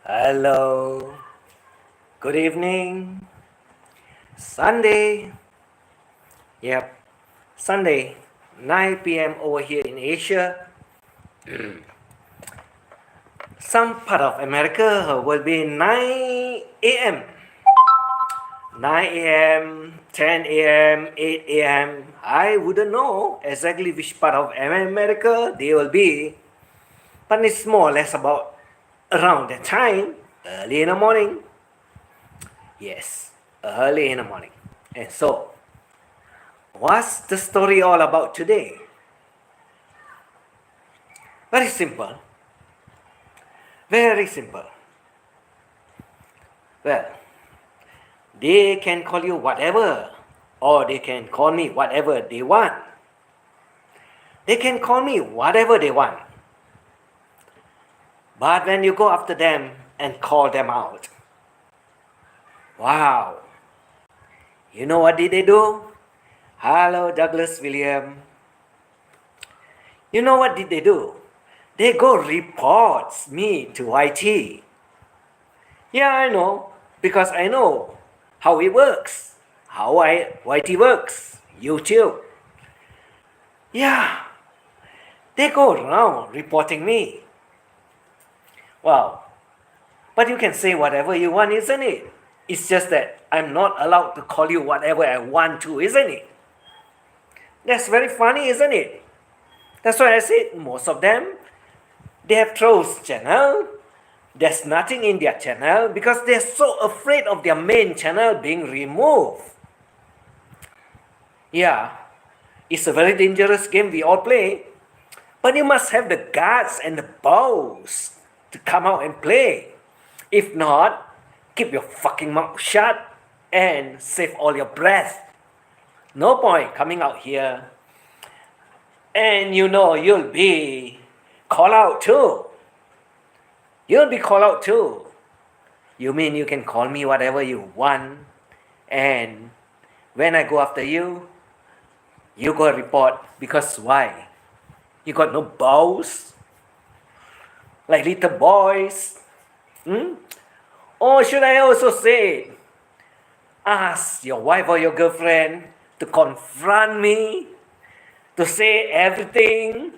Hello, good evening. Sunday, yep, Sunday, 9 p.m. over here in Asia. Some part of America will be 9 a.m. 9 a.m., 10 a.m., 8 a.m. I wouldn't know exactly which part of America they will be, but it's more or less about around that time, early in the morning. Yes, early in the morning. And so, what's the story all about today? Very simple. Very simple. Well, they can call you whatever, or they can call me whatever they want. They can call me whatever they want. But when you go after them and call them out, wow, you know what did they do? Hello, Douglas William. You know what did they do? They go report me to IT. Yeah, I know, because I know how it works, how YT works, YouTube. Yeah, they go around reporting me. Wow, but you can say whatever you want, isn't it? It's just that I'm not allowed to call you whatever I want to, isn't it? That's very funny, isn't it? That's why I said most of them, they have trolls channel. There's nothing in their channel because they're so afraid of their main channel being removed. Yeah, it's a very dangerous game we all play, but you must have the guts and the balls to come out and play. If not, keep your fucking mouth shut and save all your breath. No point coming out here and you know you'll be called out too. You'll be called out too. You mean you can call me whatever you want, and when I go after you, you go report because why? You got no balls? Like little boys? Or should I also say, ask your wife or your girlfriend to confront me, to say everything?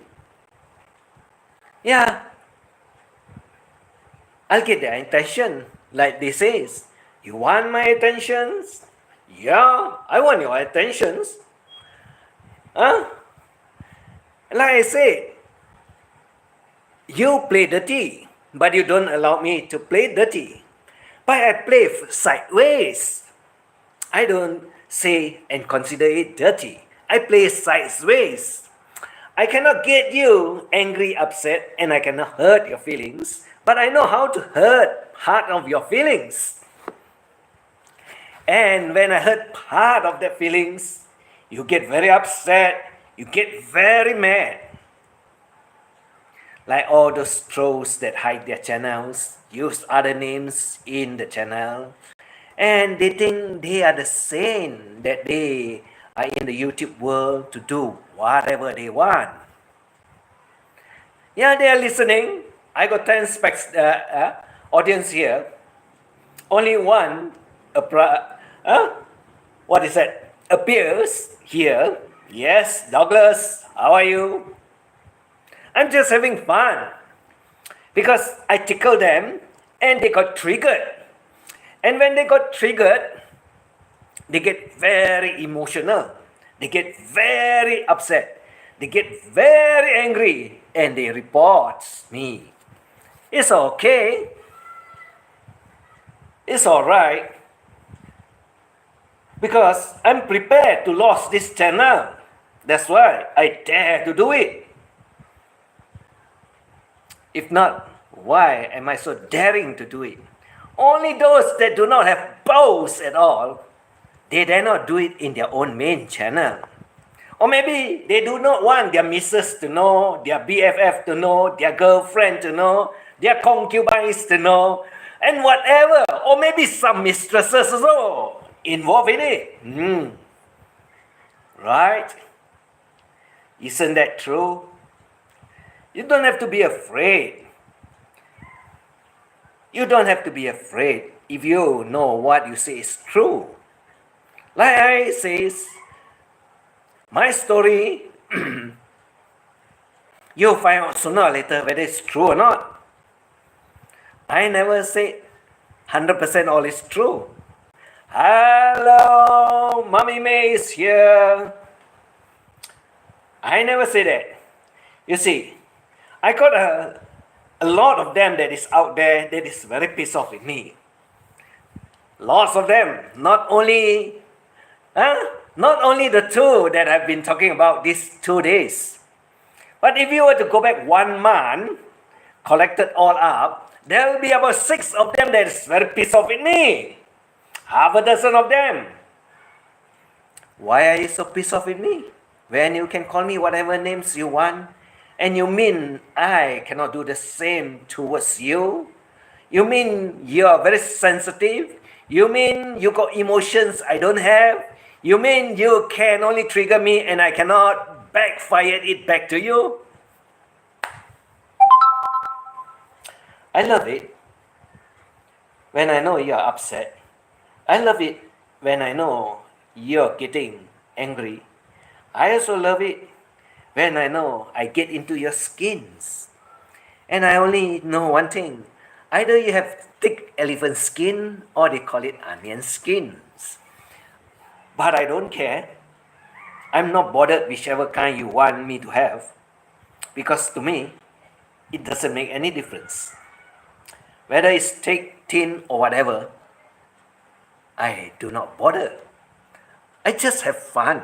Yeah, I'll get their attention, like they says. You want my attentions? Yeah, I want your attentions. Huh? Like I said, you play dirty, but you don't allow me to play dirty. But I play sideways. I don't say and consider it dirty. I play sideways. I cannot get you angry, upset, and I cannot hurt your feelings, but I know how to hurt part of your feelings. And when I hurt part of the feelings, you get very upset, you get very mad. Like all those trolls that hide their channels, use other names in the channel, and they think they are the same, that they are in the YouTube world to do whatever they want. Yeah, they are listening. I got 10 audience here. Only one, what is that? Appears here. Yes, Douglas, how are you? I'm just having fun because I tickle them and they got triggered. And when they got triggered, they get very emotional. They get very upset. They get very angry and they report me. It's okay. It's alright. Because I'm prepared to lose this channel. That's why I dare to do it. If not, why am I so daring to do it? Only those that do not have balls at all, they dare not do it in their own main channel. Or maybe they do not want their missus to know, their BFF to know, their girlfriend to know, their concubines to know, and whatever. Or maybe some mistresses also involved in it. Right? Isn't that true? You don't have to be afraid. You don't have to be afraid if you know what you say is true. Like I says, my story, you'll find out sooner or later whether it's true or not. I never say 100% all is true. Hello, Mommy May is here. I never say that. You see, I got a lot of them that is out there that is very pissed off with me. Lots of them. Not only the two that I've been talking about these 2 days. But if you were to go back 1 month, collected all up, there will be about 6 of them that is very pissed off with me. Half a dozen of them. Why are you so pissed off with me? When you can call me whatever names you want, and you mean I cannot do the same towards you? You mean you are very sensitive? You mean you got emotions I don't have? You mean you can only trigger me and I cannot backfire it back to you? I love it when I know you are upset. I love it when I know you're getting angry. I also love it when I know I get into your skins. And I only know one thing. Either you have thick elephant skin or they call it onion skins. But I don't care. I'm not bothered whichever kind you want me to have. Because to me, it doesn't make any difference. Whether it's thick, thin or whatever, I do not bother. I just have fun.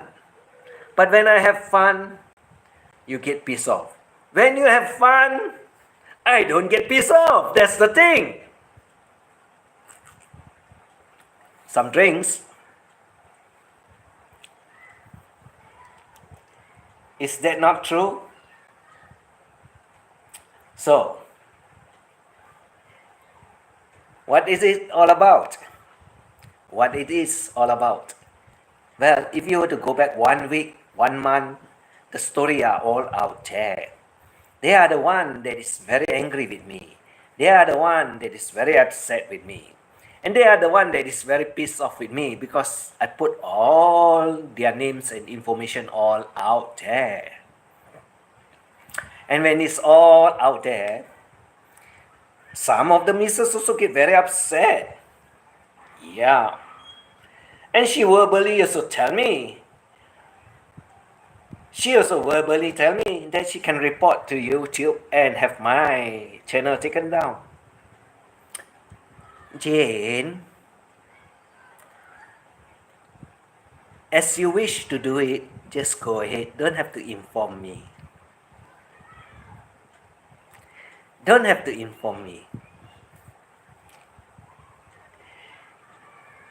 But when I have fun, you get pissed off. When you have fun, I don't get pissed off. That's the thing. Some drinks. Is that not true? So, what is it all about? What it is all about? Well, if you were to go back 1 week, 1 month, the story are all out there. They are the one that is very angry with me. They are the one that is very upset with me. And they are the one that is very pissed off with me because I put all their names and information all out there. And when it's all out there, some of the missus also get very upset. Yeah. And she verbally also tell me that she can report to YouTube and have my channel taken down. Jane, as you wish to do it, just go ahead. Don't have to inform me. Don't have to inform me.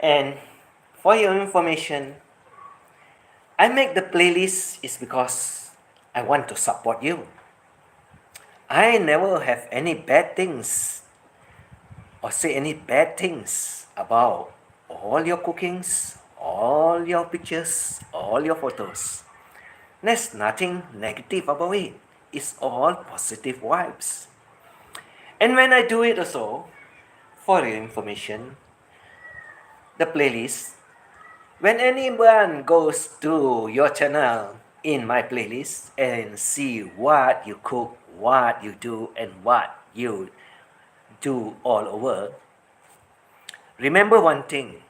And for your information, I make the playlist is because I want to support you. I never have any bad things or say any bad things about all your cookings, all your pictures, all your photos. There's nothing negative about it. It's all positive vibes. And when I do it also, for your information, the playlist, when anyone goes to your channel in my playlist and see what you cook, what you do, and what you do all over, remember one thing.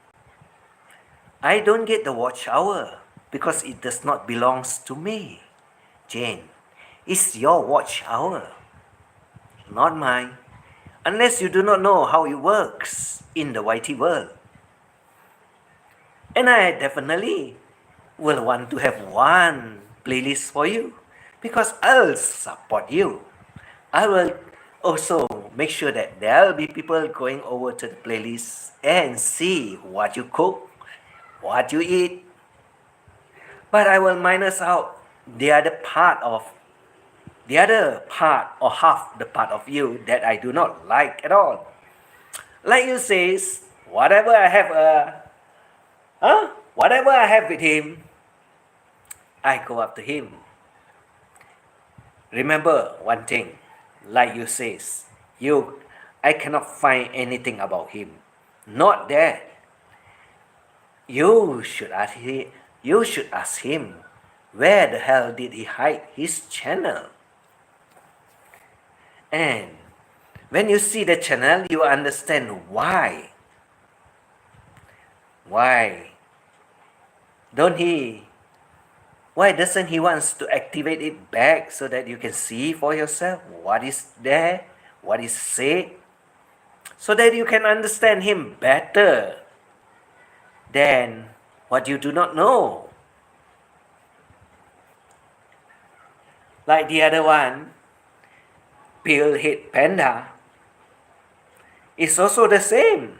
I don't get the watch hour because it does not belong to me. Jane, it's your watch hour, not mine. Unless you do not know how it works in the YT world. And I definitely will want to have one playlist for you because I'll support you. I will also make sure that there will be people going over to the playlist and see what you cook, what you eat. But I will minus out the other part or half the part of you that I do not like at all. Like you says, whatever I have with him, I go after him. Remember one thing, like you says, I cannot find anything about him. Not there. You should ask him, where the hell did he hide his channel? And when you see the channel, you understand why. Why doesn't he wants to activate it back so that you can see for yourself what is there, what is said, so that you can understand him better than what you do not know. Like the other one, pillhead panda, is also the same.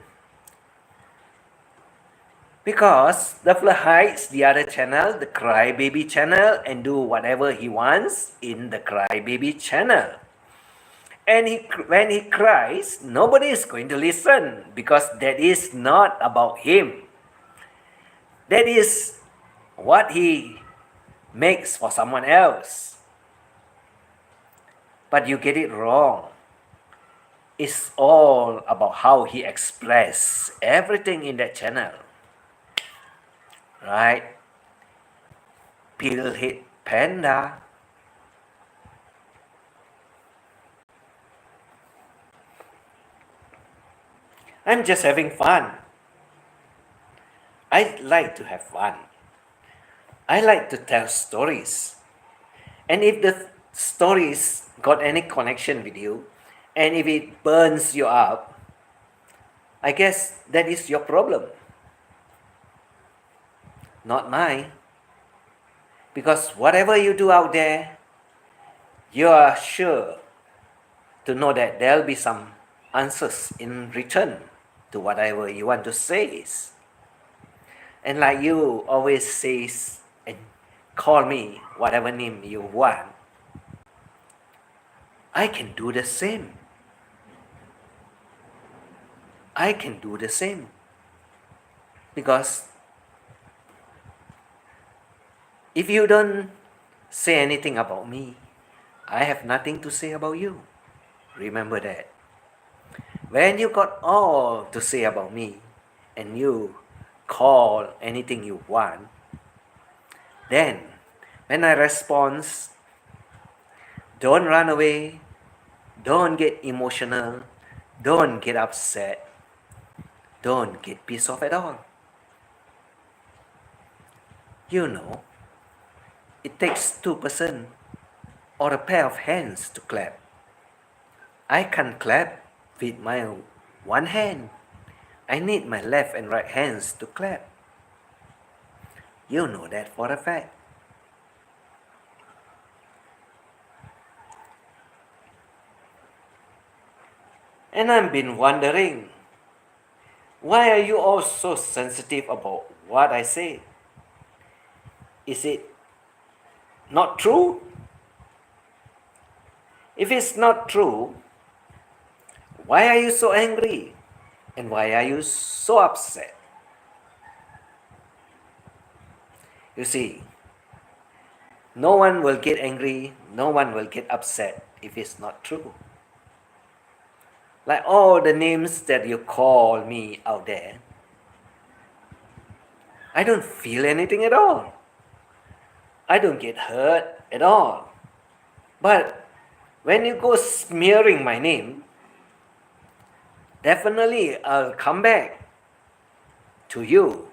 Because the fella hides the other channel, the crybaby channel, and do whatever he wants in the crybaby channel. And when he cries, nobody is going to listen because that is not about him. That is what he makes for someone else. But you get it wrong. It's all about how he expresses everything in that channel. Right? Pillhead panda. I'm just having fun. I like to have fun. I like to tell stories. And if the stories got any connection with you, and if it burns you up, I guess that is your problem. Not mine. Because whatever you do out there, you are sure to know that there'll be some answers in return to whatever you want to say. And like you always say and call me whatever name you want, I can do the same. I can do the same. Because if you don't say anything about me, I have nothing to say about you. Remember that. When you got all to say about me and you call anything you want, then when I respond, don't run away, don't get emotional, don't get upset, don't get pissed off at all. You know, it takes 2% or a pair of hands to clap. I can't clap with my one hand. I need my left and right hands to clap. You know that for a fact. And I've been wondering, why are you all so sensitive about what I say? Is it not true? If it's not true, why are you so angry? And why are you so upset? You see, no one will get angry, no one will get upset if it's not true. Like all the names that you call me out there, I don't feel anything at all. I don't get hurt at all. But when you go smearing my name, definitely I'll come back to you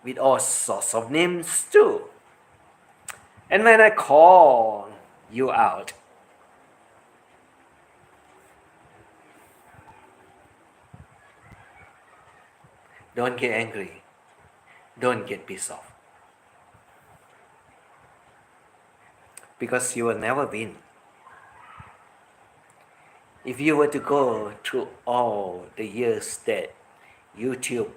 with all sorts of names too. And when I call you out, don't get angry. Don't get pissed off. Because you will never win. If you were to go through all the years that YouTube,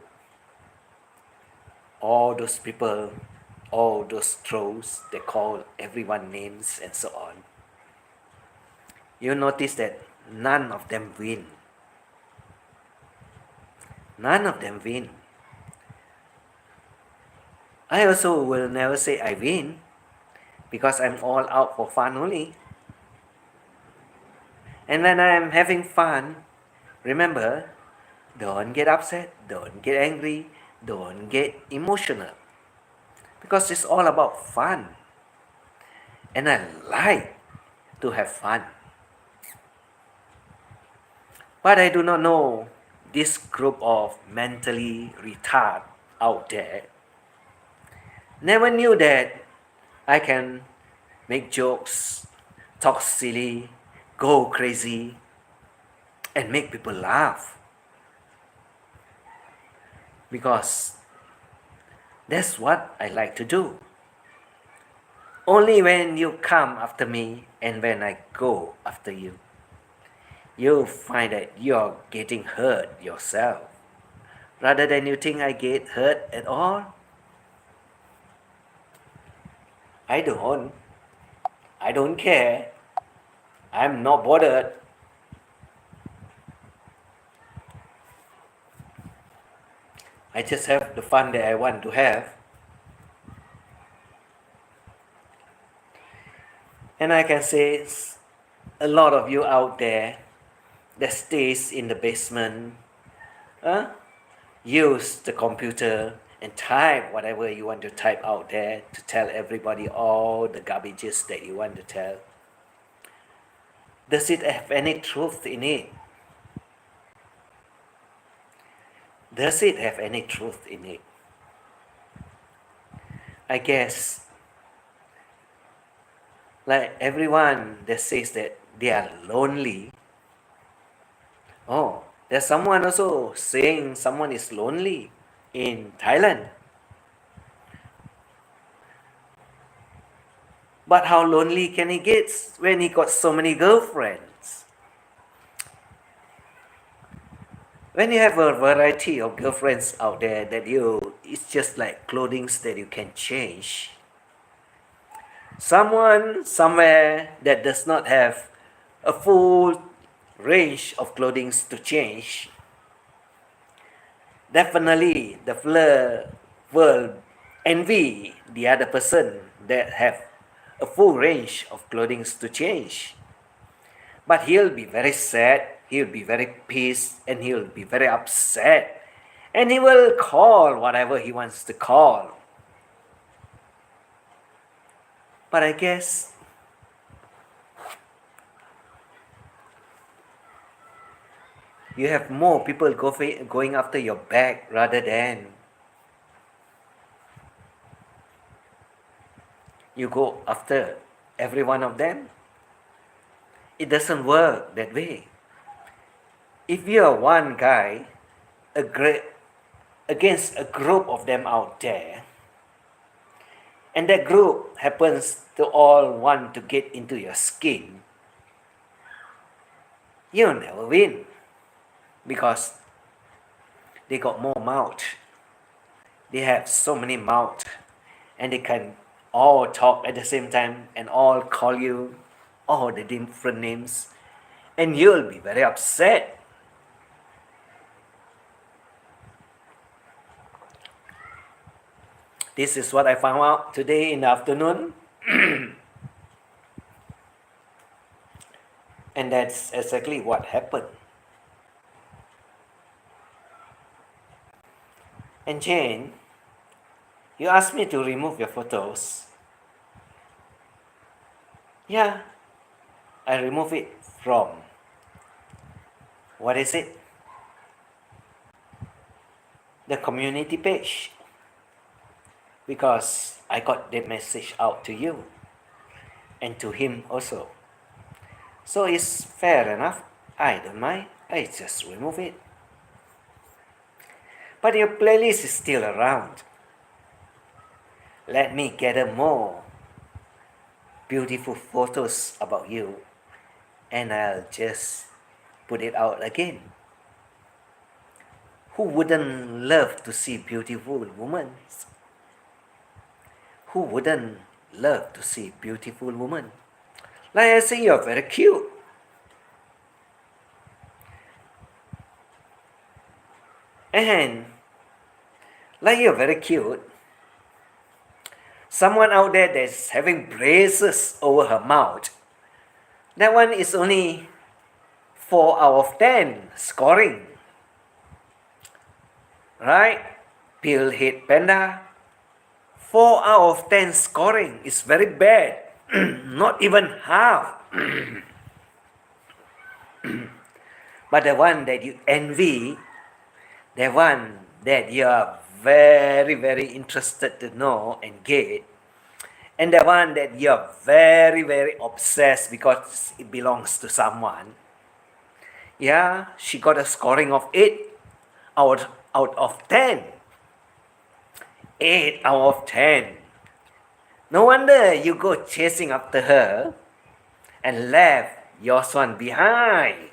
all those people, all those trolls, they call everyone names and so on, you notice that none of them win. None of them win. I also will never say I win because I'm all out for fun only. And when I'm having fun, remember, don't get upset, don't get angry, don't get emotional. Because it's all about fun. And I like to have fun. But I do not know this group of mentally retarded out there. Never knew that I can make jokes, talk silly, go crazy, and make people laugh. Because that's what I like to do. Only when you come after me and when I go after you, you'll find that you're getting hurt yourself. Rather than you think I get hurt at all. I don't. I don't care. I'm not bothered. I just have the fun that I want to have. And I can say a lot of you out there that stays in the basement, use the computer and type whatever you want to type out there to tell everybody all the garbages that you want to tell. Does it have any truth in it? Does it have any truth in it? I guess, like everyone that says that they are lonely, oh, there's someone also saying someone is lonely in Thailand. But how lonely can he get when he got so many girlfriends? When you have a variety of girlfriends out there that it's just like clothing that you can change. Someone somewhere that does not have a full range of clothing to change, definitely the world envy the other person that have a full range of clothing to change. But he'll be very sad, he'll be very pissed, and he'll be very upset. And he will call whatever he wants to call. But I guess you have more people going after your back rather than you go after every one of them. It doesn't work that way. If you're one guy against a group of them out there, and that group happens to all want to get into your skin, you'll never win. Because they got more mouth. They have so many mouth. And they can all talk at the same time and all call you all the different names. And you'll be very upset. This is what I found out today in the afternoon. And that's exactly what happened. And Jane, you asked me to remove your photos. Yeah, I remove it from, what is it? The community page. Because I got the message out to you and to him also. So it's fair enough. I don't mind. I just remove it. But your playlist is still around. Let me gather more beautiful photos about you and I'll just put it out again. Who wouldn't love to see beautiful women? Who wouldn't love to see beautiful women? Like I say, you're very cute. And like you're very cute, someone out there that's having braces over her mouth, that one is only 4 out of 10 scoring. Right? Pillhead panda. 4 out of 10 scoring is very bad. Not even half. But the one that you envy, the one that you are very, very interested to know and get, and the one that you are very, very obsessed because it belongs to someone, yeah, she got a scoring of 8 out of 10. 8 out of 10. No wonder you go chasing after her and left your son behind.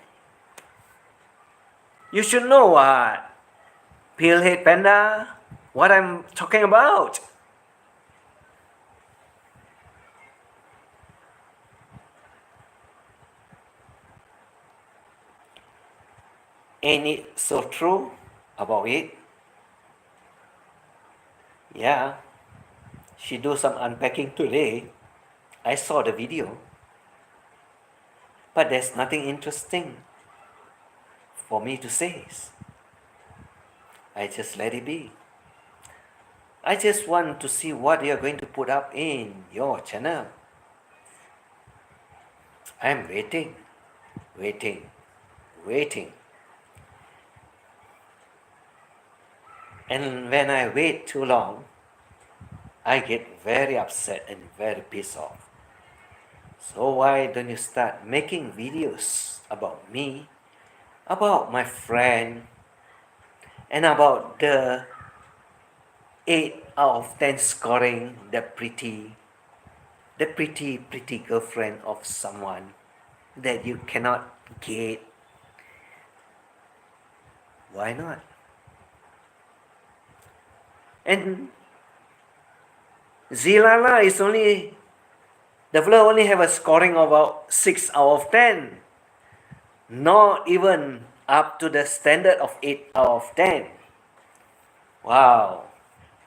You should know what, pillhead panda, what I'm talking about. Ain't it so true about it? Yeah, she do some unpacking today. I saw the video. But there's nothing interesting for me to say. I just let it be. I just want to see what you're going to put up in your channel. I'm waiting. And when I wait too long, I get very upset and very pissed off. So why don't you start making videos about me, about my friend, and about the 8 out of 10 scoring, the pretty girlfriend of someone that you cannot get. Why not? And Zilala is only, the fella only have a scoring of about 6 out of 10. Not even up to the standard of 8 out of 10. Wow.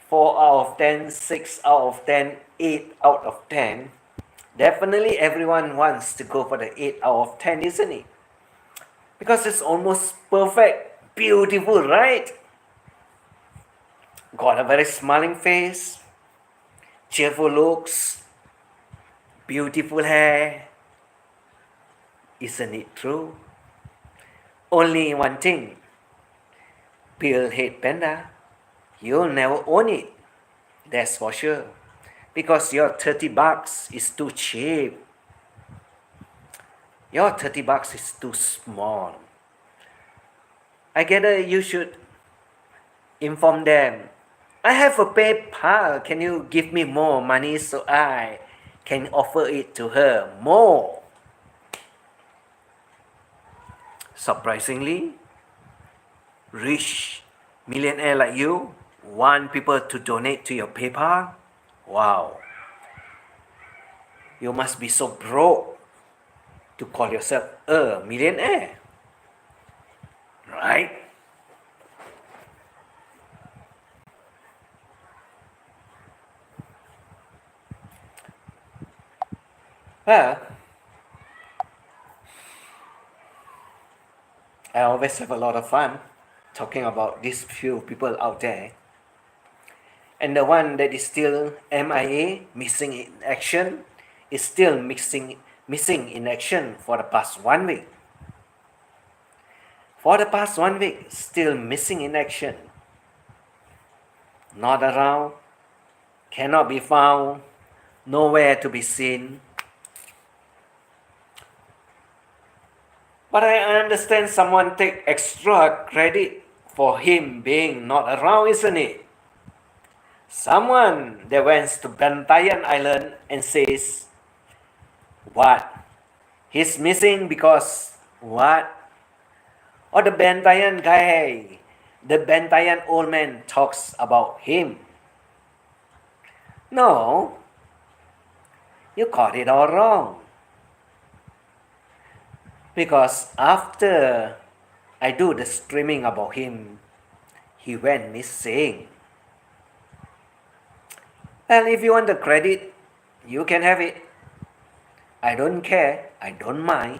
4 out of 10, 6 out of 10, 8 out of 10. Definitely everyone wants to go for the 8 out of 10, isn't it? Because it's almost perfect, beautiful, right? Got a very smiling face, cheerful looks, beautiful hair. Isn't it true? Only one thing, pillhead panda, you'll never own it. That's for sure. Because your $30 is too cheap. Your $30 is too small. I gather you should inform them, I have a PayPal. Can you give me more money so I can offer it to her more? Surprisingly, rich millionaire like you want people to donate to your PayPal? Wow. You must be so broke to call yourself a millionaire. Right? Well, I always have a lot of fun talking about these few people out there. And the one that is still MIA, missing in action, is still missing in action for the past 1 week. For the past 1 week, still missing in action. Not around, cannot be found, nowhere to be seen. But I understand someone take extra credit for him being not around, isn't it? Someone that went to Bantayan Island and says, what? He's missing because what? Or the Bantayan guy, the Bantayan old man talks about him. No, you got it all wrong. Because after I do the streaming about him, he went missing. And if you want the credit, you can have it. I don't care. I don't mind.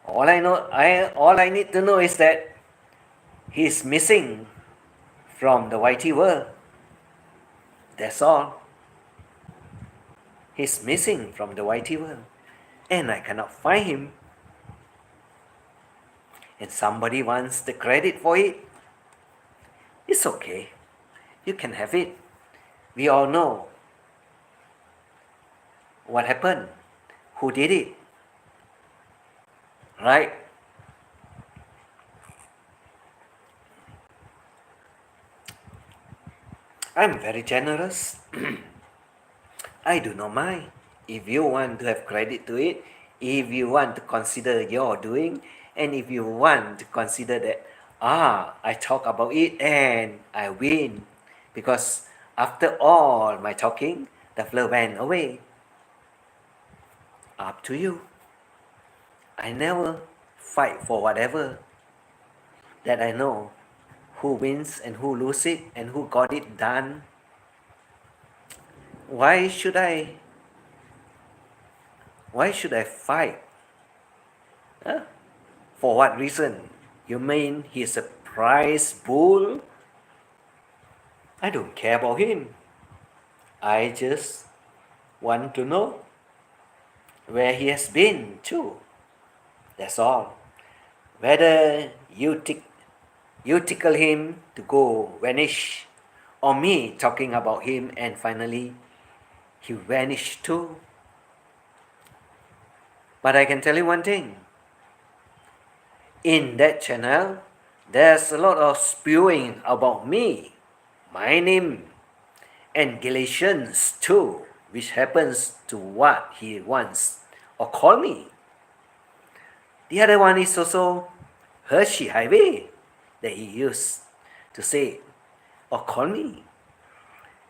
All I need to know is that he's missing from the YT world. That's all. He's missing from the YT world. And I cannot find him. And somebody wants the credit for it. It's okay. You can have it. We all know what happened, who did it, right? I'm very generous. I do not mind. If you want to have credit to it, if you want to consider your doing, and if you want to consider that, I talk about it and I win, because after all my talking, the flow went away. Up to you. I never fight for whatever that I know who wins and who loses it and who got it done. Why should I fight? Huh? For what reason? You mean he's a prize bull? I don't care about him. I just want to know where he has been too. That's all. Whether you tickle him to go vanish, or me talking about him and finally he vanished too. But I can tell you one thing. In that channel, there's a lot of spewing about me, my name, and Galatians too, which happens to what he wants or call me. The other one is also Hershey Highway that he used to say or call me.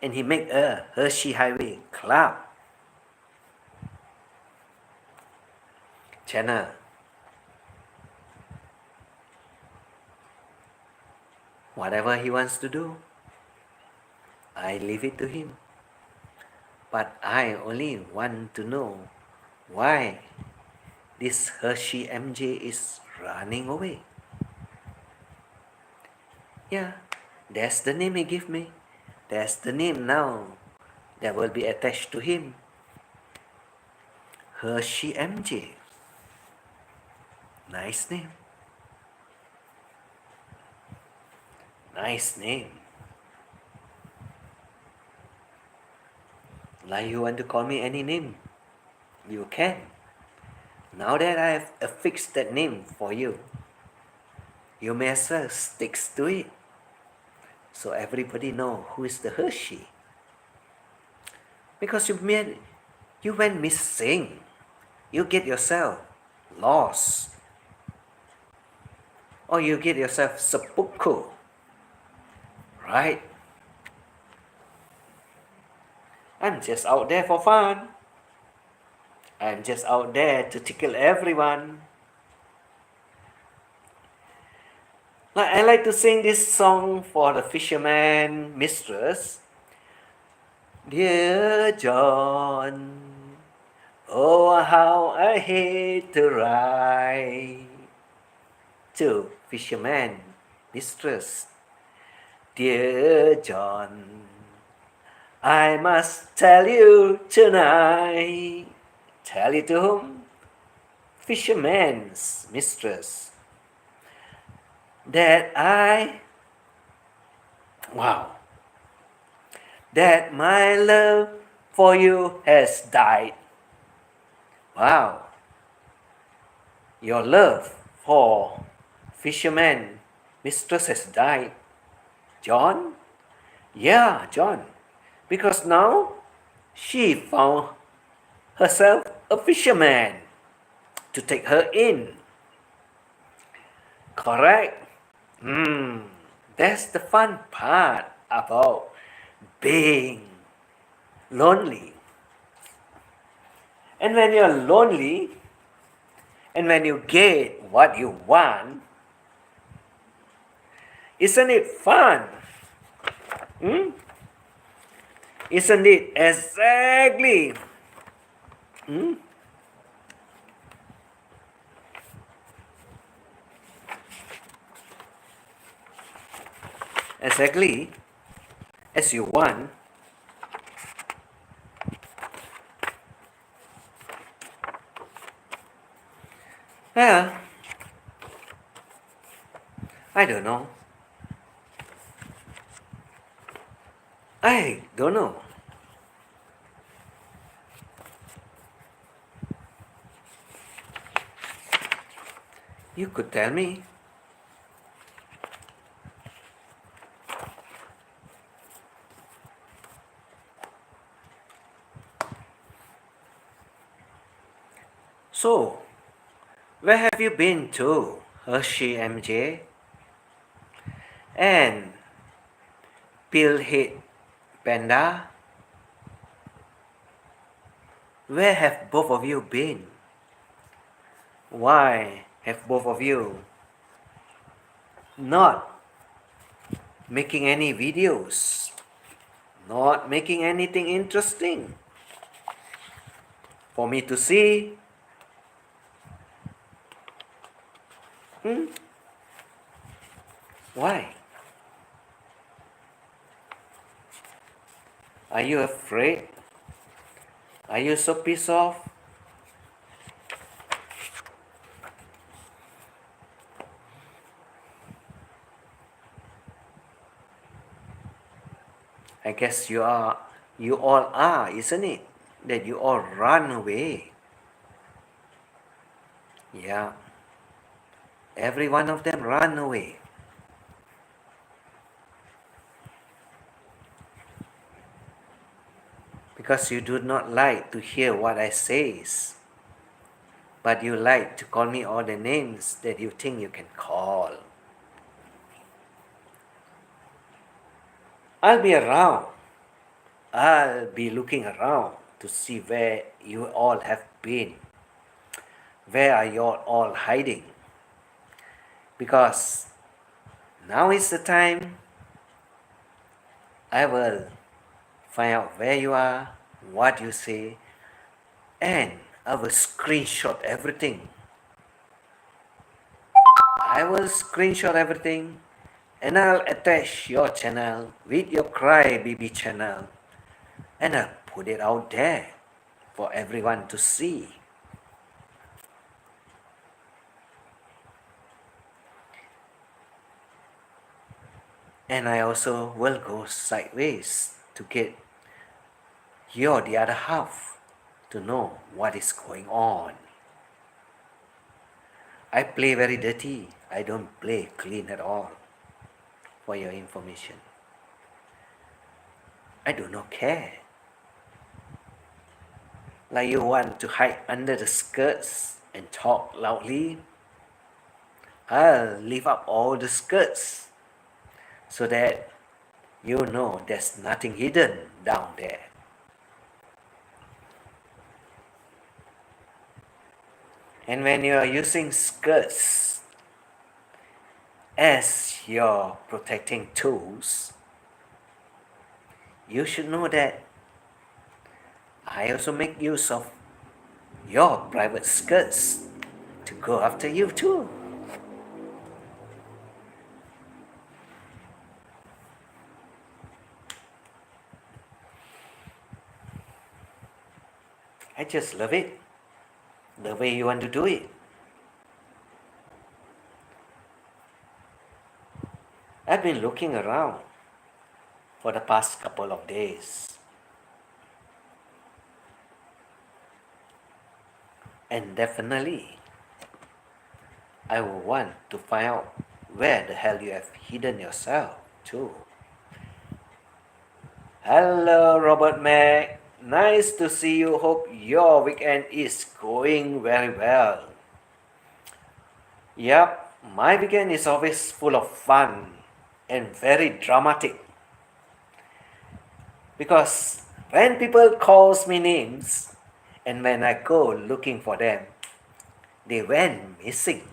And he make a Hershey Highway Club channel. Whatever he wants to do, I leave it to him. But I only want to know why this Hershey MJ is running away. Yeah, that's the name he gave me. That's the name now that will be attached to him. Hershey MJ. Nice name. Nice name. Like you want to call me any name, you can. Now that I have affixed that name for you, you may as well stick to it, so everybody know who is the Hershey. Because you went missing, you get yourself lost, or you get yourself seppuku, right? I'm just out there for fun. I'm just out there to tickle everyone. I like to sing this song for the fisherman mistress. Dear John, oh how I hate to write to fisherman mistress. Dear John, I must tell you tonight. Tell you to whom? Fisherman's mistress. That my love for you has died. Wow. Your love for fisherman mistress has died. John? Yeah, John. Because now she found herself a fisherman to take her in. Correct? That's the fun part about being lonely. And when you're lonely, and when you get what you want, isn't it fun? Isn't it exactly? exactly as you want. Well, I don't know. I don't know. You could tell me. So, where have you been to, Hershey MJ? And pillhead panda? Where have both of you been? Why have both of you not making any videos? Not making anything interesting for me to see? Hmm? Why? Are you afraid? Are you so pissed off? I guess you are, you all are, isn't it? That you all run away. Yeah, every one of them run away. Because you do not like to hear what I says, but you like to call me all the names that you think you can call. I'll be around. I'll be looking around to see where you all have been. Where are you all hiding? Because now is the time I will find out where you are, what you say, and I will screenshot everything. I will screenshot everything and I'll attach your channel with your crybaby channel and I'll put it out there for everyone to see. And I also will go sideways to get your the other half to know what is going on. I play very dirty. I don't play clean at all. For your information, I do not care. Like you want to hide under the skirts and talk loudly, I'll leave up all the skirts so that you know there's nothing hidden down there. And when you are using skirts as your protecting tools, you should know that I also make use of your private skirts to go after you too. I just love it, the way you want to do it. I've been looking around for the past couple of days. And definitely, I will want to find out where the hell you have hidden yourself too. Hello, Robert Mac. Nice to see you. Hope your weekend is going very well. Yep, my weekend is always full of fun and very dramatic. Because when people calls me names and when I go looking for them, they went missing.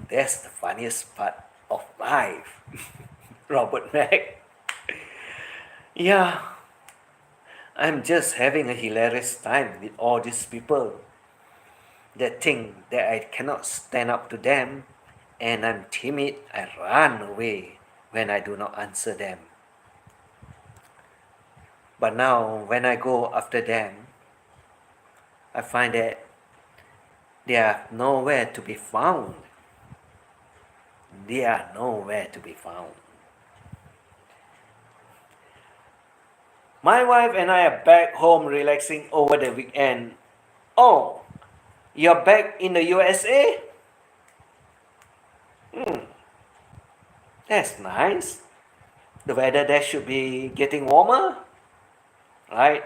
That's the funniest part of life. Robert Mac. Yeah, I'm just having a hilarious time with all these people that think that I cannot stand up to them and I'm timid, I run away when I do not answer them. But now, when I go after them, I find that they are nowhere to be found. They are nowhere to be found. My wife and I are back home relaxing over the weekend. Oh, you're back in the USA? That's nice. The weather there should be getting warmer, right?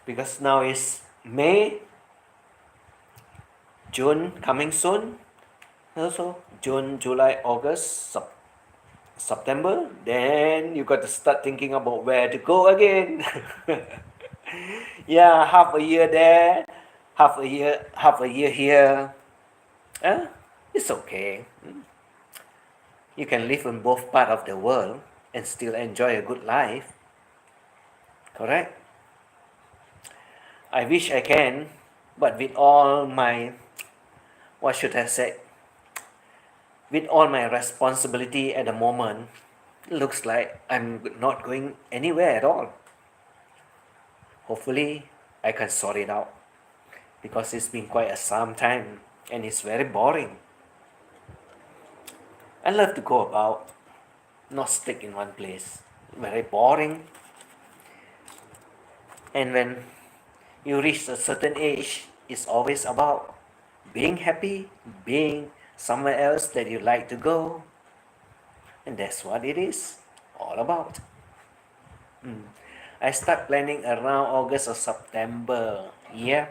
Because now it's May, June coming soon. Also, June, July, August, September. Then you got to start thinking about where to go again. Yeah, half a year there, half a year here. It's okay. You can live in both parts of the world and still enjoy a good life. Correct? I wish I can, but with all my, what should I say? With all my responsibility at the moment, it looks like I'm not going anywhere at all. Hopefully, I can sort it out because it's been quite some time and it's very boring. I love to go about, not stick in one place. Very boring. And when you reach a certain age, it's always about being happy, being somewhere else that you like to go. And that's what it is all about. I start planning around August or September. Yeah,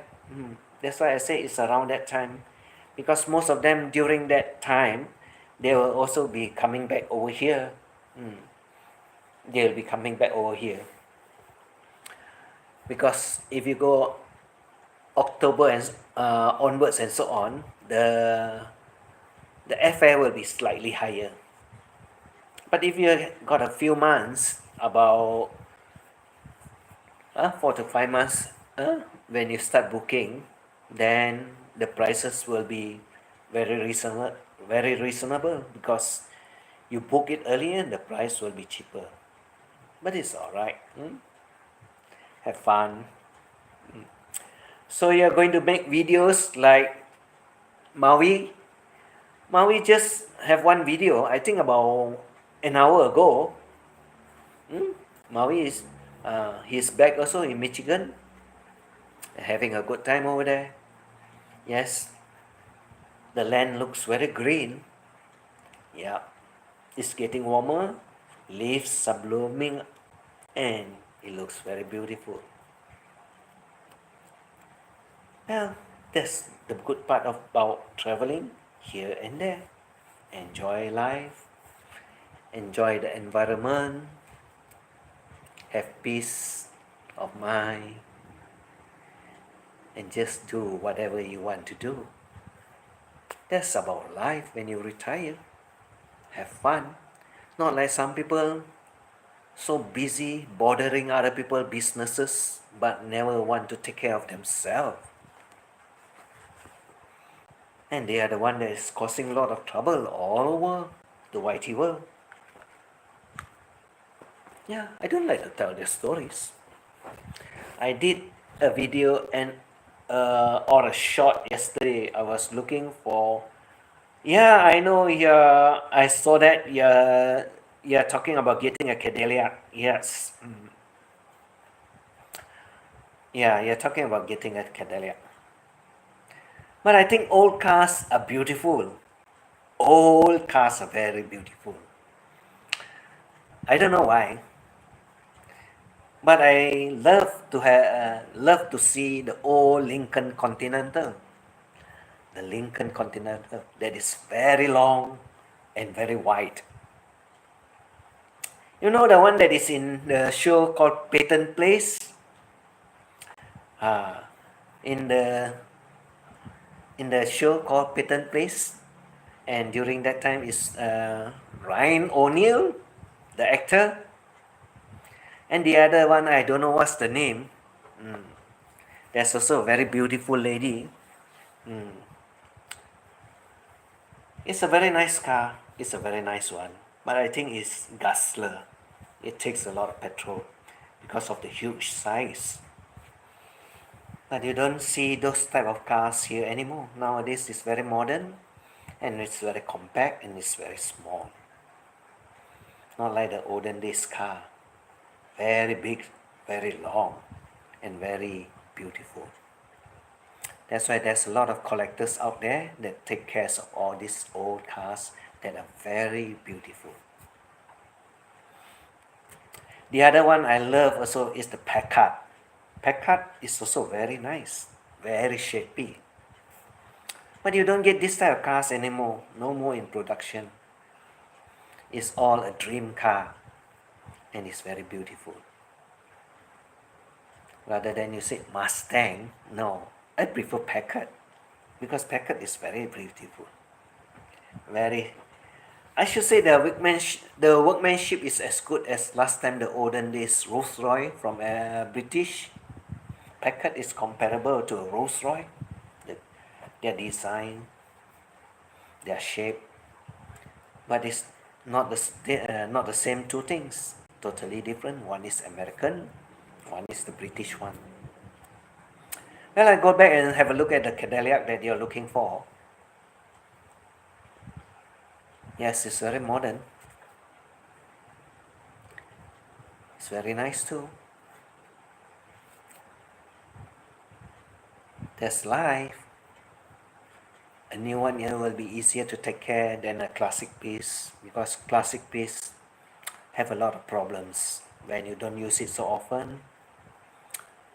that's why I say it's around that time. Because most of them during that time, they will also be coming back over here. They'll be coming back over here. Because if you go October and onwards and so on, the airfare will be slightly higher. But if you got a few months, about 4 to 5 months, when you start booking, then the prices will be very reasonable because you book it earlier, the price will be cheaper. But it's alright. Have fun. So you're going to make videos like Maui. Maui just have one video, I think about an hour ago. Maui is he's back also in Michigan, having a good time over there. Yes, the land looks very green. Yeah, it's getting warmer, leaves are blooming, and it looks very beautiful. Well, that's the good part about traveling here and there. Enjoy life, enjoy the environment, have peace of mind, and just do whatever you want to do. That's about life when you retire. Have fun. Not like some people so busy bothering other people's businesses but never want to take care of themselves. And they are the one that is causing a lot of trouble all over the YT world. Yeah, I don't like to tell their stories. I did a video and or a short yesterday. I was looking for. Yeah, I know. Yeah, I saw that. Yeah, you're talking about getting a Cadillac. Yes. Yeah, you're talking about getting a Cadillac. But I think old cars are beautiful. Old cars are very beautiful. I don't know why, but I love to see the old Lincoln Continental. The Lincoln Continental that is very long and very wide. You know the one that is in the show called Peyton Place? In the show called Peyton Place, and during that time is Ryan O'Neal, the actor, and the other one I don't know what's the name. There's also a very beautiful lady. It's a very nice car. It's a very nice one, but I think it's guzzler. It takes a lot of petrol because of the huge size. But you don't see those type of cars here anymore. Nowadays it's very modern and it's very compact and it's very small. Not like the olden days car. Very big, very long and very beautiful. That's why there's a lot of collectors out there that take care of all these old cars that are very beautiful. The other one I love also is the Packard. Packard is also very nice, very shapy. But you don't get this type of cars anymore, no more in production. It's all a dream car and it's very beautiful. Rather than you say Mustang, no, I prefer Packard because Packard is very beautiful. Very, I should say the workmanship is as good as last time the olden days Rolls-Royce from British. Packard is comparable to Rolls-Royce. Their design, their shape, but it's not the same two things. Totally different. One is American, one is the British one. Well, I go back and have a look at the Cadillac that you're looking for. Yes, it's very modern. It's very nice too. That's life. A new one here will be easier to take care than a classic piece because classic piece have a lot of problems. When you don't use it so often,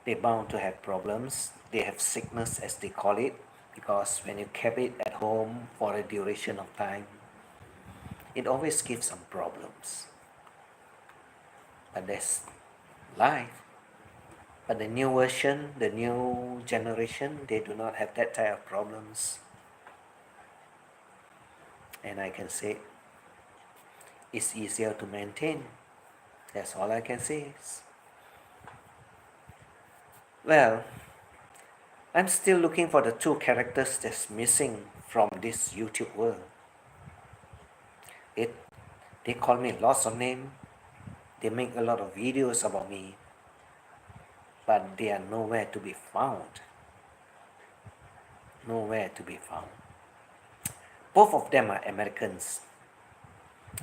they're bound to have problems. They have sickness as they call it because when you keep it at home for a duration of time, it always gives some problems. But that's life. But the new version, the new generation, they do not have that type of problems. And I can say it's easier to maintain. That's all I can say. Well, I'm still looking for the two characters that's missing from this YouTube world. They call me lots of names. They make a lot of videos about me, but they are nowhere to be found. Nowhere to be found. Both of them are Americans,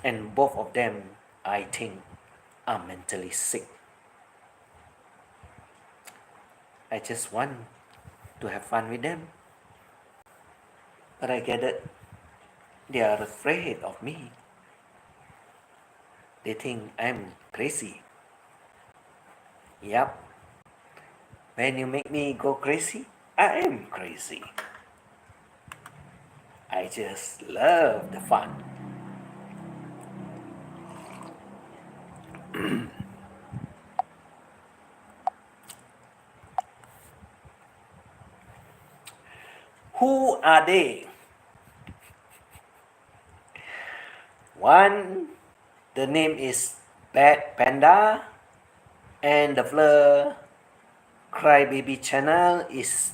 and both of them, I think, are mentally sick. I just want to have fun with them, but I get it. They are afraid of me. They think I'm crazy. Yup. When you make me go crazy, I am crazy. I just love the fun. Who are they? One, the name is Bad Panda, and the Fleur Crybaby channel is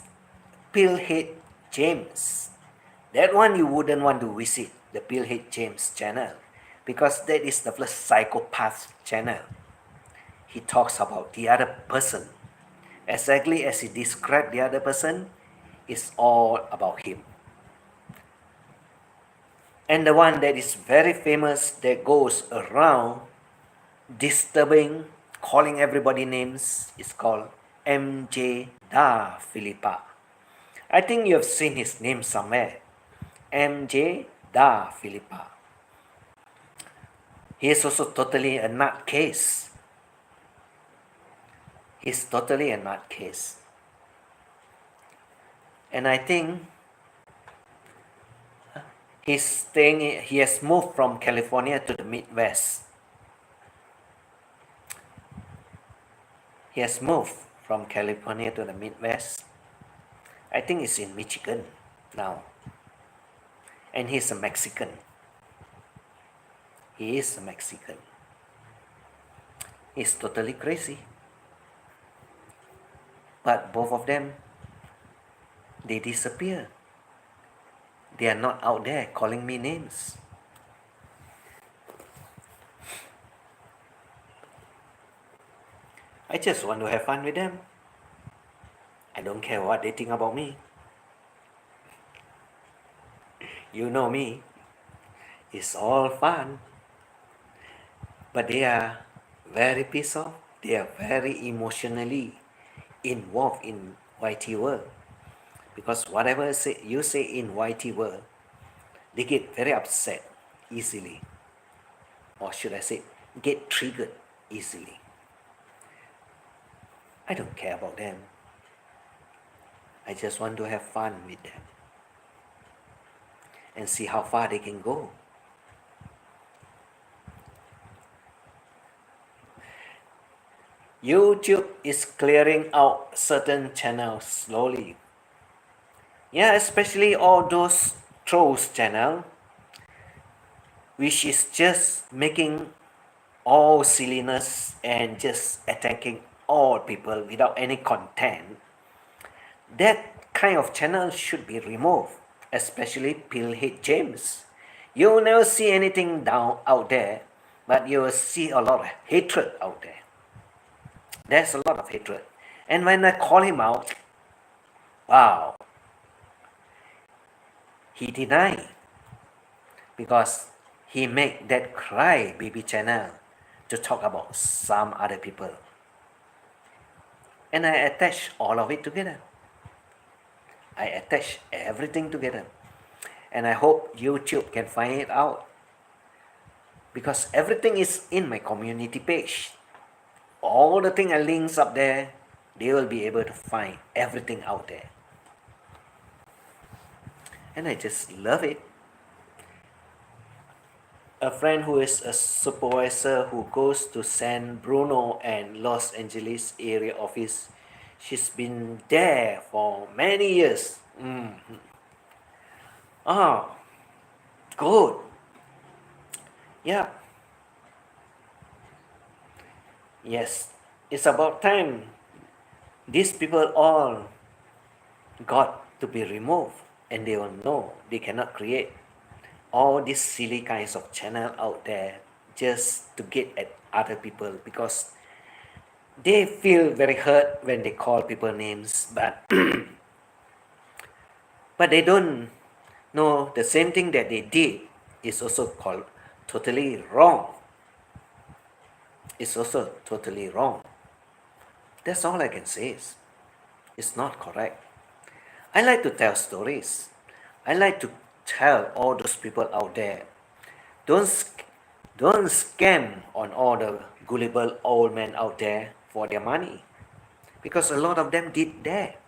Pillhead James. That one you wouldn't want to visit, the Pillhead James channel, because that is the first psychopath channel. He talks about the other person. Exactly as he described the other person, it's all about him. And the one that is very famous that goes around disturbing, calling everybody names is called MJ Da Filippa. I think you have seen his name somewhere. MJ Da Filippa. He is also totally a nutcase. He's totally a nutcase. And I think he has moved from California to the Midwest. He has moved from California to the Midwest. I think it's in Michigan now. And he's a Mexican. He is a Mexican. He's totally crazy. But both of them, they disappear. They are not out there calling me names. I just want to have fun with them. I don't care what they think about me. You know me. It's all fun. But they are very pissed off. They are very emotionally involved in YT world. Because whatever you say in YT world, they get very upset easily. Or should I say, get triggered easily. I don't care about them. I just want to have fun with them and see how far they can go. YouTube is clearing out certain channels slowly. Yeah, especially all those trolls channel, which is just making all silliness and just attacking all people without any content. That kind of channel should be removed, especially pillhead James. You will never see anything down out there, but you will see a lot of hatred out there. There's a lot of hatred. And when I call him out, wow, he denied because he made that cry baby channel to talk about some other people. And I attach all of it together. I attach everything together. And I hope YouTube can find it out. Because everything is in my community page. All the thing I links up there, they will be able to find everything out there. And I just love it. A friend who is a supervisor who goes to San Bruno and Los Angeles area office, she's been there for many years. Oh, good. Yeah. Yes, it's about time these people all got to be removed, and they will know they cannot create all these silly kinds of channel out there just to get at other people, because they feel very hurt when they call people names, but but they don't know the same thing that they did is also called totally wrong. It's also totally wrong. That's all I can say. It's not correct. I like to tell stories. I like to tell all those people out there, don't scam on all the gullible old men out there for their money, because a lot of them did that.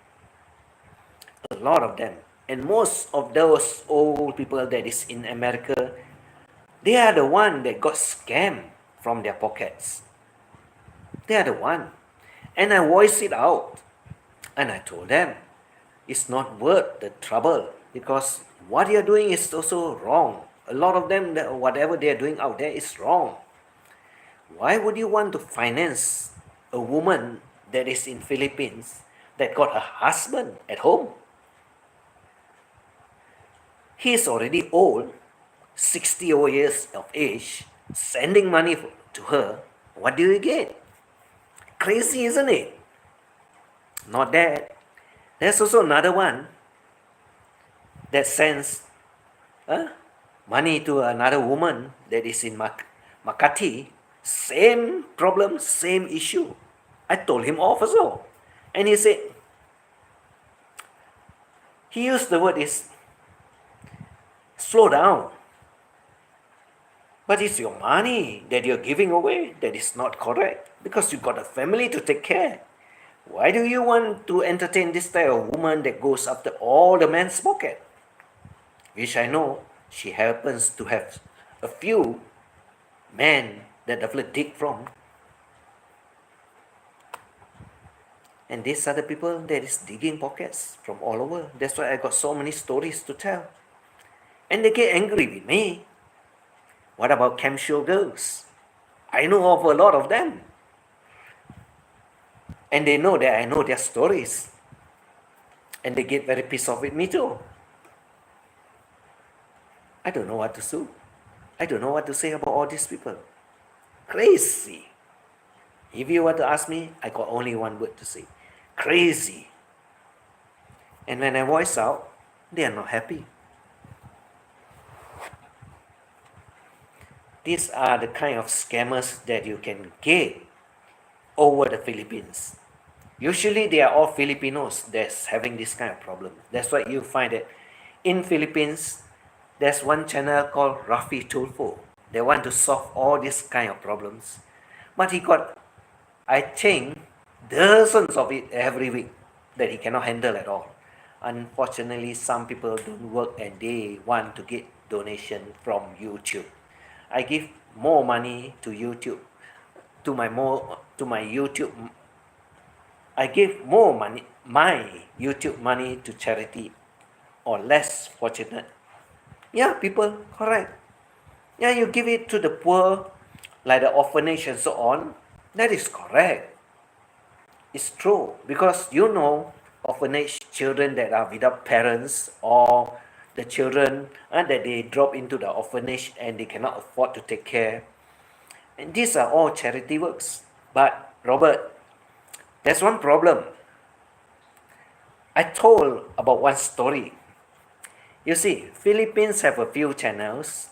A lot of them. And most of those old people that is in America, they are the one that got scammed from their pockets. They are the one. And I voiced it out. And I told them, it's not worth the trouble, because what you're doing is also wrong. A lot of them, whatever they're doing out there is wrong. Why would you want to finance a woman that is in Philippines that got a husband at home? He is already old, 60 years of age, sending money to her. What do you get? Crazy, isn't it? Not that. There's also another one that sends money to another woman that is in Makati. Same problem, same issue. I told him off also. And he said, he used the word is, slow down. But it's your money that you're giving away. That is not correct, because you've got a family to take care. Why do you want to entertain this type of woman that goes after all the man's pocket? Which I know she happens to have a few men that definitely dig from. And these are the people that is digging pockets from all over. That's why I got so many stories to tell. And they get angry with me. What about camshaw girls? I know of a lot of them. And they know that I know their stories. And they get very pissed off with me too. I don't know what to do. I don't know what to say about all these people. Crazy. If you were to ask me, I got only one word to say: crazy. And when I voice out, they are not happy. These are the kind of scammers that you can get over the Philippines. Usually they are all Filipinos that's having this kind of problem. That's why you find that in Philippines, there's one channel called Rafi Tulfo. They want to solve all these kind of problems. But he got, I think, dozens of it every week that he cannot handle at all. Unfortunately, some people don't work and they want to get donation from YouTube. I give more money to YouTube, to my YouTube. I give more money, my YouTube money to charity or less fortunate. Yeah, people, correct. Yeah, you give it to the poor, like the orphanage and so on. That is correct. It's true because orphanage children that are without parents or the children that they drop into the orphanage and they cannot afford to take care. And these are all charity works. But Robert, there's one problem. I told about one story. You see, Philippines have a few channels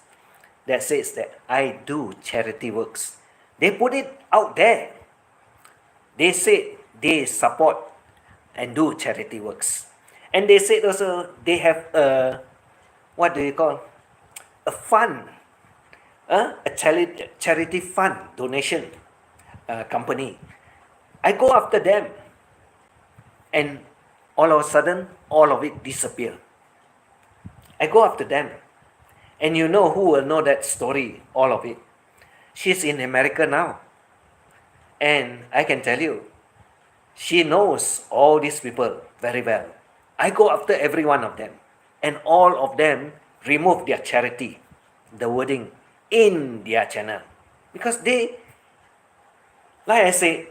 that says that I do charity works. They put it out there. They say they support and do charity works. And they said also they have a, what do you call, a fund, a charity fund donation company. I go after them and all of a sudden all of it disappear. I go after them. And you know who will know that story, all of it. She's in America now. And I can tell you, she knows all these people very well. I go after every one of them. And all of them remove their charity, the wording, in their channel. Because they, like I said,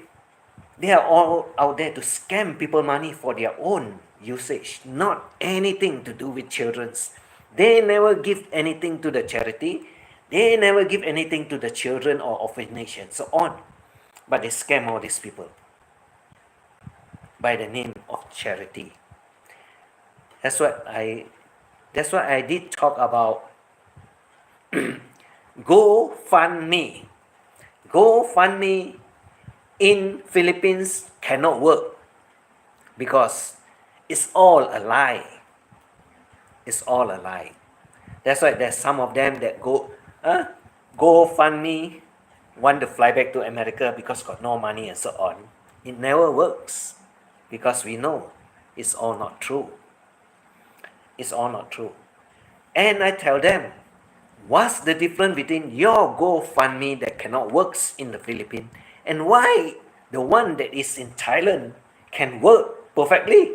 they are all out there to scam people money for their own usage, not anything to do with children's. They never give anything to the charity. They never give anything to the children or orphanage and so on. But they scam all these people by the name of charity. That's what I did talk about GoFundMe. GoFundMe in Philippines cannot work because it's all a lie. It's all a lie. That's why there's some of them that GoFundMe want to fly back to America because got no money and so on. It never works because we know it's all not true. It's all not true. And I tell them, what's the difference between your GoFundMe that cannot work in the Philippines and why the one that is in Thailand can work perfectly?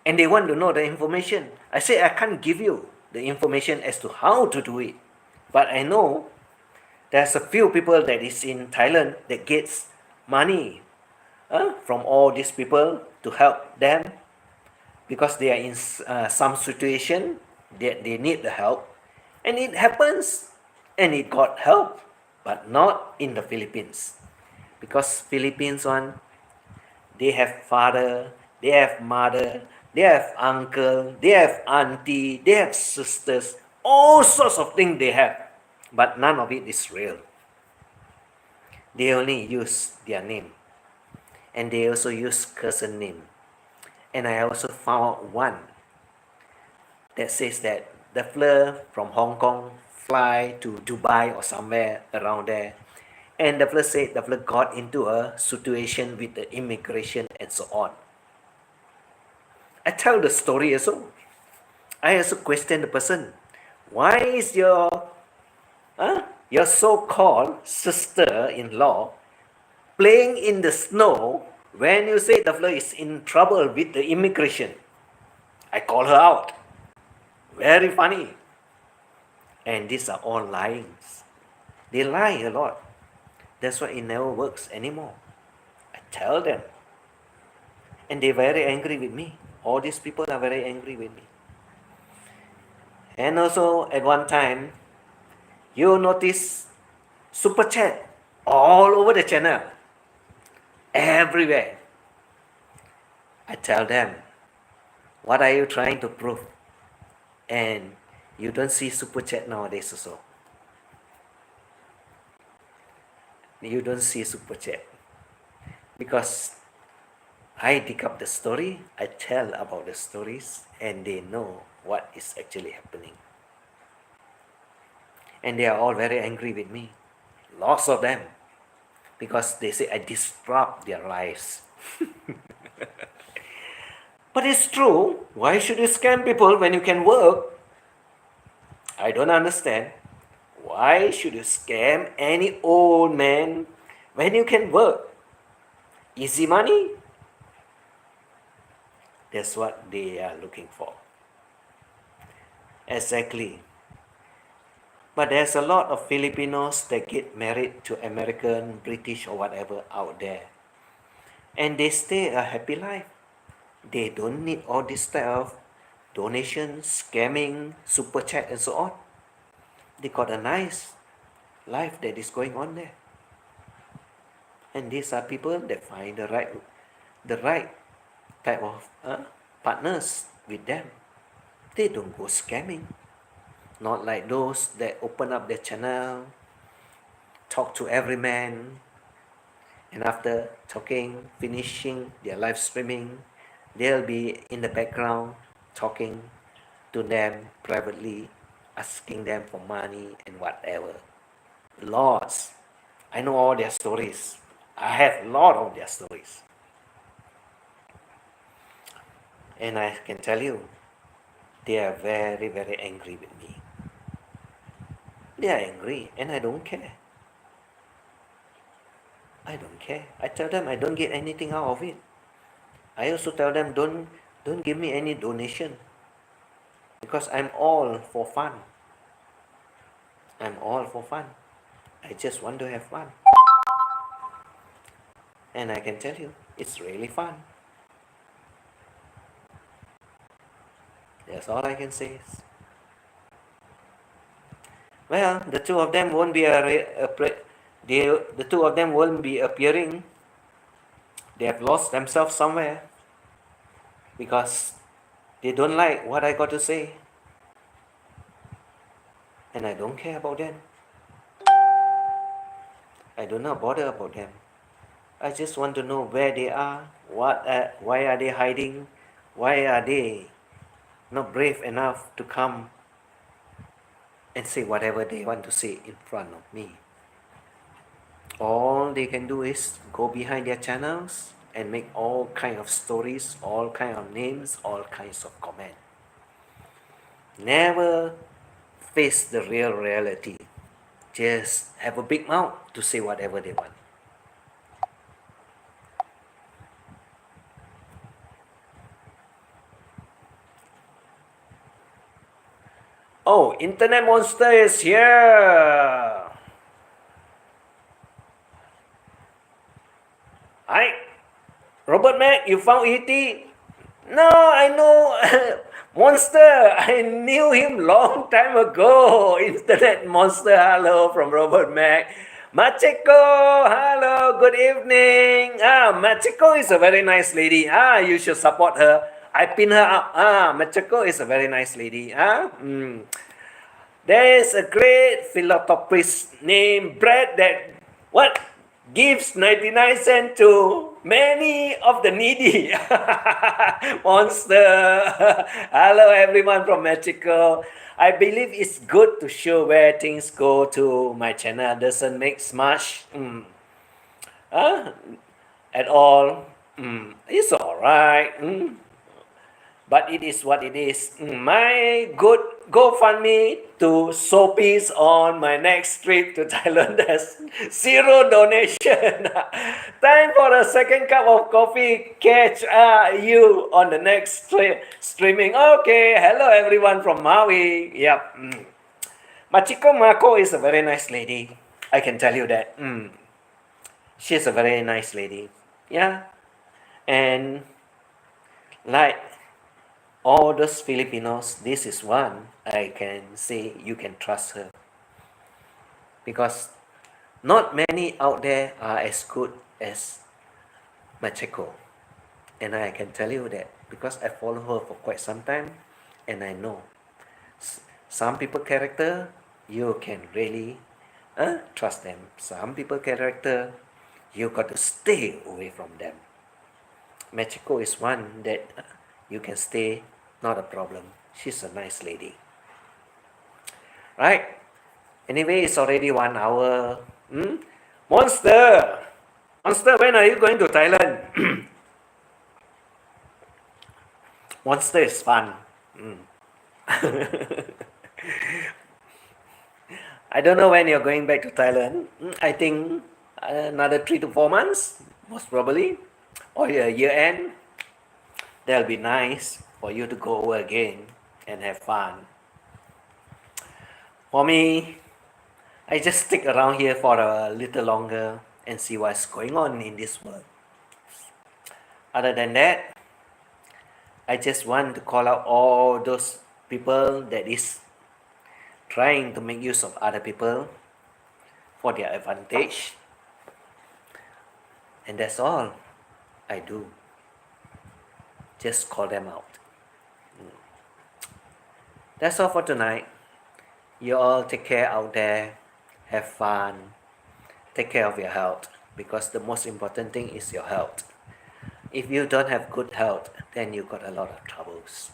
And they want to know the information. I say I can't give you the information as to how to do it. But I know there's a few people that is in Thailand that gets money from all these people to help them because they are in some situation that they need the help. And it happens and it got help, but not in the Philippines. Because Philippines one, they have father, they have mother, they have uncle, they have auntie, they have sisters, all sorts of things they have. But none of it is real. They only use their name. And they also use cousin name. And I also found one that says that the fella from Hong Kong fly to Dubai or somewhere around there. And the fella said the fella got into a situation with the immigration and so on. I tell the story also. I also question the person. Why is your so-called sister-in-law playing in the snow when you say the fella is in trouble with the immigration? I call her out. Very funny. And these are all lies. They lie a lot. That's why it never works anymore. I tell them. And they're very angry with me. All these people are very angry with me. And also at one time, you notice super chat. all over the channel, everywhere. I tell them, what are you trying to prove? And you don't see super chat nowadays also. You don't see super chat. Because I dig up the story, I tell about the stories, and they know what is actually happening. And they are all very angry with me. Lots of them. Because they say I disrupt their lives. But it's true. Why should you scam people when you can work? I don't understand. Why should you scam any old man when you can work? Easy money? That's what they are looking for. Exactly. But there's a lot of Filipinos that get married to American, British, or whatever out there. And they stay a happy life. They don't need all this type of donations, scamming, super chat, and so on. They got a nice life that is going on there. And these are people that find the right type of partners with them. They don't go scamming. Not like those that open up their channel, talk to every man, and after talking, finishing their live streaming, they'll be in the background talking to them privately, asking them for money and whatever. Lots. I know all their stories. I have a lot of their stories. And I can tell you, they are very, very angry with me. They are angry and I don't care. I don't care. I tell them I don't get anything out of it. I also tell them don't give me any donation because I'm all for fun. I'm all for fun. I just want to have fun. And I can tell you, it's really fun. That's all I can say. Well, the two of them won't be the two of them won't be appearing. They have lost themselves somewhere because they don't like what I got to say. And I don't care about them. I do not bother about them. I just want to know where they are, why are they hiding, why are they not brave enough to come and say whatever they want to say in front of me. All they can do is go behind their channels and make all kind of stories, all kind of names, all kinds of comments. Never face the real reality. Just have a big mouth to say whatever they want. Oh, Internet Monster is here. Hi, Robert Mac, you found E.T.? No, I know Monster. I knew him long time ago. Internet Monster, hello from Robert Mac. Machiko, hello, good evening. Machiko is a very nice lady. You should support her. I pin her up. Machiko is a very nice lady. There is a great philanthropist named Brad that what gives 99 cents to many of the needy. Monster. Hello everyone from Mexico. I believe it's good to show where things go to my channel. Doesn't make much at all. It's alright. But it is what it is. My good GoFundMe to Sophie's on my next trip to Thailand. There's zero donation. Time for a second cup of coffee. Catch you on the next trip streaming. Okay, hello everyone from Maui. Yep. Machiko Mako is a very nice lady. I can tell you that. She's a very nice lady. Yeah. And like all those Filipinos, this is one I can say you can trust her. Because Not many out there are as good as Machiko. And I can tell you that because I follow her for quite some time and I know some people character you can really trust them. Some people character you got to stay away from them. Machiko is one that you can stay, not a problem. She's a nice lady. Right? Anyway, it's already 1 hour. Monster! Monster, when are you going to Thailand? Monster is fun. I don't know when you're going back to Thailand. I think another 3 to 4 months, most probably, or a year end. That'll be nice for you to go over again and have fun. For me, I just stick around here for a little longer and see what's going on in this world. Other than that, I just want to call out all those people that is trying to make use of other people for their advantage. And that's all I do. Just call them out. That's all for tonight. You all take care out there. Have fun. Take care of your health because the most important thing is your health. If you don't have good health, then you got a lot of troubles.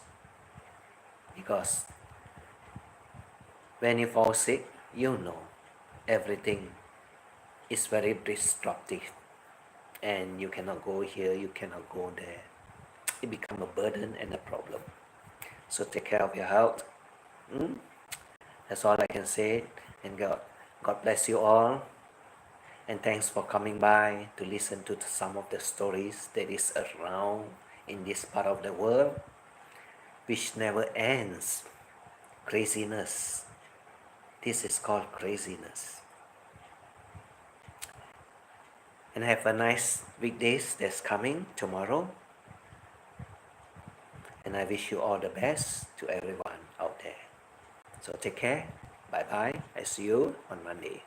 Because when you fall sick, you know everything is very disruptive and you cannot go here, you cannot go there. It becomes a burden and a problem. So take care of your health. That's all I can say. And God bless you all. And thanks for coming by to listen to some of the stories that is around in this part of the world, which never ends. Craziness. This is called craziness. And have a nice weekdays that's coming tomorrow. And I wish you all the best to everyone out there. So take care. Bye bye. I see you on Monday.